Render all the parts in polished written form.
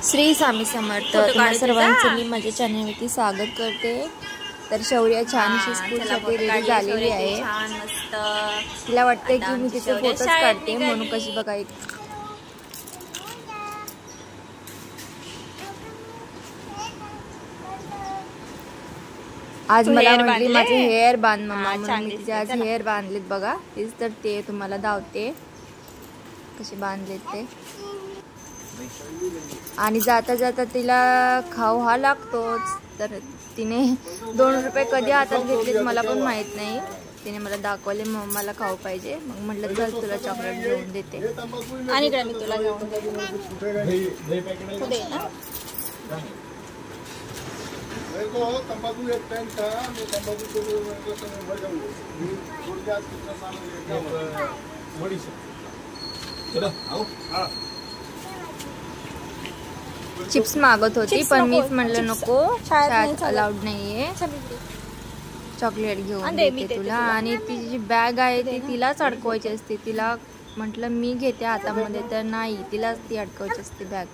श्री स्वामी समर्थ तुम्हा सर्वांचं मी माझ्या चॅनलवरती स्वागत करते। तर शौर्य छानशी स्कूलसाठी रेडी झालेली आहे। छान मस्त तिला वाटते की मी तिचे फोटोज काढते म्हणून कशी बघा। आज मला म्हटली माझे हेअर बांध मम्मा, म्हणून मी तिचे आज हेअर बांधलेत बघा। तीच तर ते तुम्हाला दावते कसे बांधलेत ते। आणि जाता जाता तिला खाऊ हा लागतोच, तर तिने 2 रुपये कधी हातात घेतलेत मला पण माहित नाही। तिने मला दाखवले मला खाऊ पाहिजे, मग म्हटलं चल तुला चॉकलेट घेऊन देते आणि इकडे मी तुला घेऊन देते ना। तंबाकू एक टाइम था, मैं तंबाकू को भर जाऊंगा। थोड़ी आज कितना साल हो गया बड़ी से। चलो आओ। हां चिप्स मागत होती पण मीच म्हणलं नको, शाळेत अलाउड नाहीये, चॉकलेट घेऊन देते तुला। आणि ती जी बॅग आहे ती तिलाच अडकवायची असते। तिला म्हटलं मी घेते हातामध्ये, तर नाही, तिलाच ती अडकवायची असते बॅग।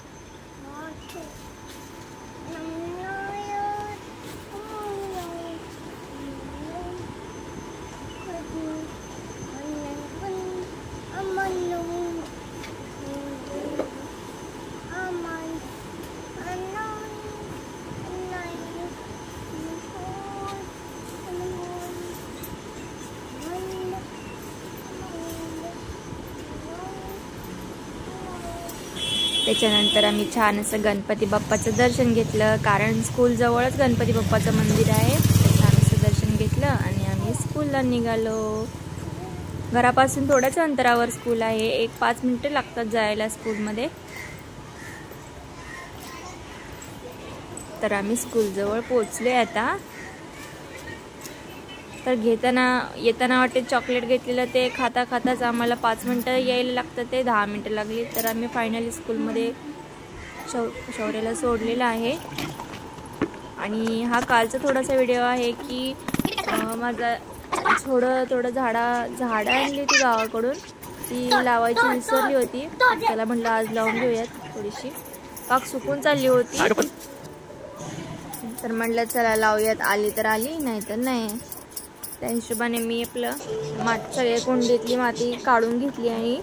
त्याच्यानंतर आम्ही छान असं गणपती बाप्पाचं दर्शन घेतलं, कारण स्कूल जवळच गणपती बाप्पाचं मंदिर आहे। छान असं दर्शन घेतलं आणि आम्ही स्कूलला निघालो। घरापासून थोड्याच अंतरावर स्कूल आहे, 1-5 मिनिटं लागतात जायला स्कूलमध्ये। तर आम्ही स्कूल जवळ पोहोचलोय आता। तर येताना वाटते चॉकलेट घेतलेलं, ते खाता खाताच आम्हाला 5 मिनिटं यायला लागतं, ते 10 मिनिटं लागली। तर आम्ही फायनली स्कूलमध्ये शौर्याला सोडलेला आहे। आणि हा कालचा थोडासा व्हिडिओ आहे की माझा थोडं झाडं आणली होती गावाकडून, ती लावायची विसरली होती। त्याला म्हटलं आज लावून घेऊयात, थोडीशी पाक सुकून चालली होती, तर म्हटलं चला लावूयात, आली तर आली, नाही तर नाही। त्या हिशोबाने मी आपलं सगळ्या कुंडीतली माती काढून घेतली आणि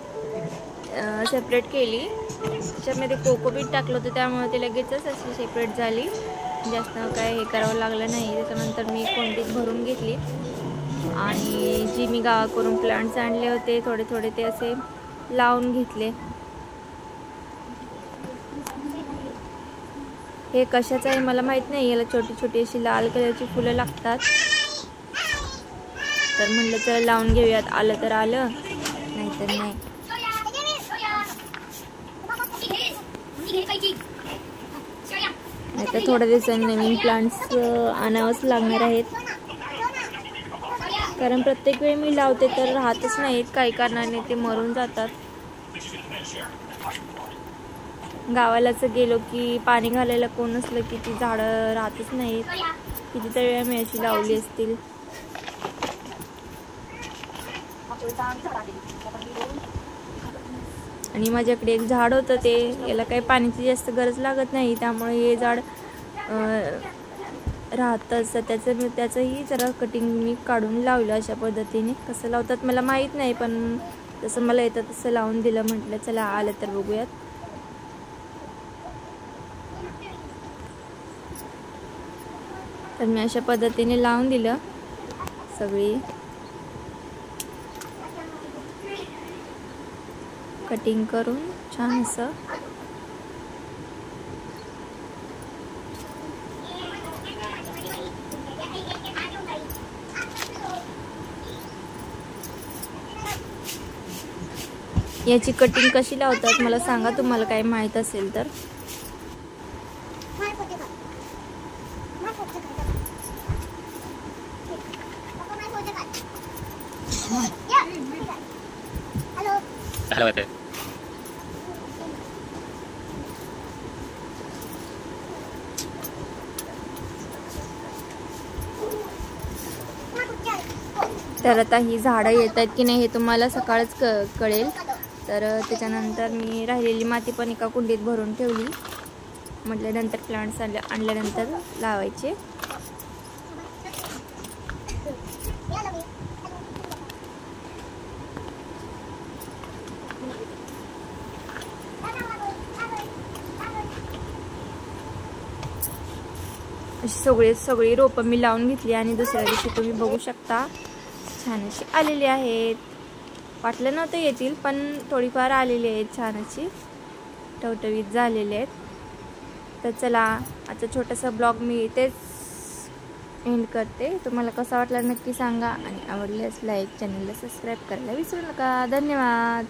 सेपरेट केली। त्याच्यामध्ये कोकोपीट टाकलं होतं, त्यामुळे ते लगेचच अशी सेपरेट झाली, जास्त काय हे करावं लागलं नाही। त्याच्यानंतर मी कुंडीत भरून घेतली आणि जी मी गावाकडून प्लांट्स आणले होते थोडे थोडे ते असे लावून घेतले। हे कशाचं आहे मला माहित नाही, याला छोटी छोटी अशी लाल कलरची फुलं लागतात। तर म्हणलं चला लावून घेऊयात, आलं तर आलं, नाही तर नाही। आता थोड्या दिवसांनी नवीन प्लांट्स आणावंच लागणार आहेत, कारण प्रत्येक वेळी मी लावते तर राहतच नाहीत, काही कारणाने ते मरून जातात। गावालाच गेलो की पाणी घालायला कोण नसलं की ती झाडं राहतच नाहीत। कितीतरी वेळा मी अशी लावली असतील। आणि माझ्याकडे एक झाड होतं, ते याला काही पाण्याची जास्त गरज लागत नाही, त्यामुळे हे झाड राहतच। त्याचंही जरा कटिंग मी काढून लावलं अशा पद्धतीने। कसं लावतात मला माहीत नाही, पण जसं मला येतं तसं लावून दिलं। म्हटलं चला आलं तर बघूयात। तर मी अशा पद्धतीने लावून दिलं सगळी, कटिंग करून छान असं। याची कटिंग कशी लावतात मला सांगा, तुम्हाला काही माहित असेल तर। तर आता ही झाडं येत आहेत की नाही हे तुम्हाला सकाळच कळेल। तर त्याच्यानंतर मी राहिलेली माती पण एका कुंडीत भरून ठेवली। म्हटल्यानंतर प्लांट्स आणल्यानंतर लावायचे. अशी सगळी रोपं मी लावून घेतली आणि दुसऱ्या दिवशी तुम्ही बघू शकता छान अशी आलेली आहेत. वाटलं नव्हतं येतील, पण थोडीफार आलेली आहेत, छान अशी टवटवीत झालेले आहेत. तर चला आजचा छोटासा ब्लॉग मी इथेच एंड करते. तुम्हाला कसा वाटला नक्की सांगा आणि आवडल्यास लाईक, चॅनलला सबस्क्राईब करायला विसरू नका. धन्यवाद.